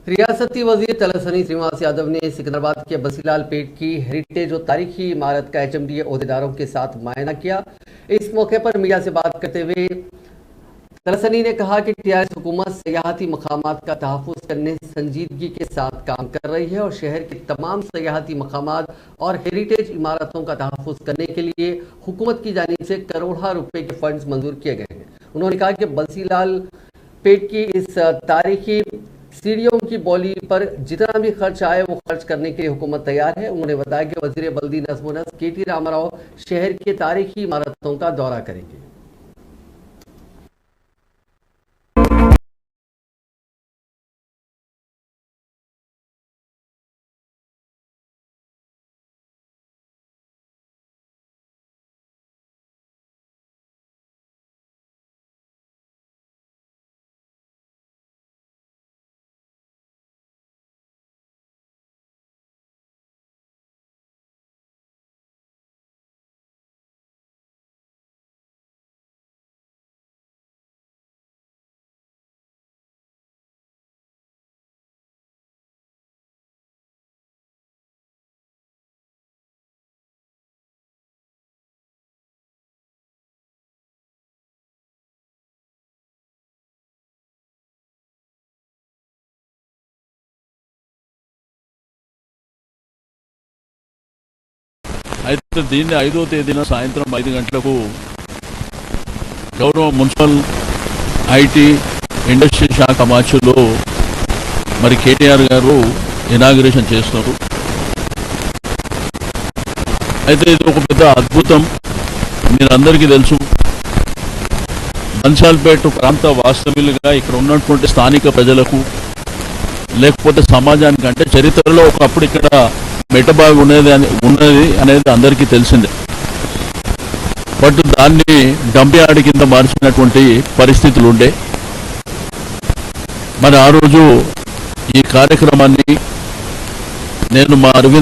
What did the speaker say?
रियासती वजीर तलसानी श्रीनिवास यादव ने सिकंदराबाद के बसीलाल पेट की हेरिटेज और तारीखी इमारत का HMDA ओहदेदारों के साथ मुआयना किया। इस मौके पर मीडिया से बात करते हुए तलसानी ने कहा कि TRS हुकूमत सयाहती मकामात का तहफ़्फ़ुज़ करने संजीदगी के साथ काम कर रही है और शहर के तमाम सयाहती मकामात और हेरिटेज इमारतों का तहफ़्फ़ुज़ करने के लिए हुकूमत की जानिब से करोड़ों रुपए के फंड्स मंजूर किए गए हैं। उन्होंने कहा कि बसीलाल पेट की इस तारीखी सीढ़ियों की बोली पर जितना भी खर्च आए वो खर्च करने के लिए हुकूमत तैयार है। उन्होंने बताया कि वज़ीर बल्दी नज़्म व नस्क़ KT रामाराव शहर के तारीखी इमारतों का दौरा करेंगे। అయితే దీన్ని 5వ తేదీన సాయంత్రం 5 గంటలకు గౌరవ మున్సిపల్ IT ఇండస్ట్రీ శాఖ మార్చిలో మరి KTR గారు ఇనాగ్రేషన్ చేస్తున్నారు. అయితే ఇది ఒక పెద్ద అద్భుతం. మీరందరికీ తెలుసు, బన్సాల్పేట ప్రాంత వాస్తవ్యులుగా ఇక్కడ ఉన్నటువంటి స్థానిక ప్రజలకు లేకపోతే సమాజానికి అంటే చరిత్రలో ఒకప్పుడు ఇక్కడ మెట్టబావి ఉన్నది అనేది అందరికీ తెలిసిందే. బట్ దాన్ని డంప్యార్డ్ కింద మార్చినటువంటి పరిస్థితులు ఉండే. మరి ఆ రోజు ఈ కార్యక్రమాన్ని నేను మా అరవింద్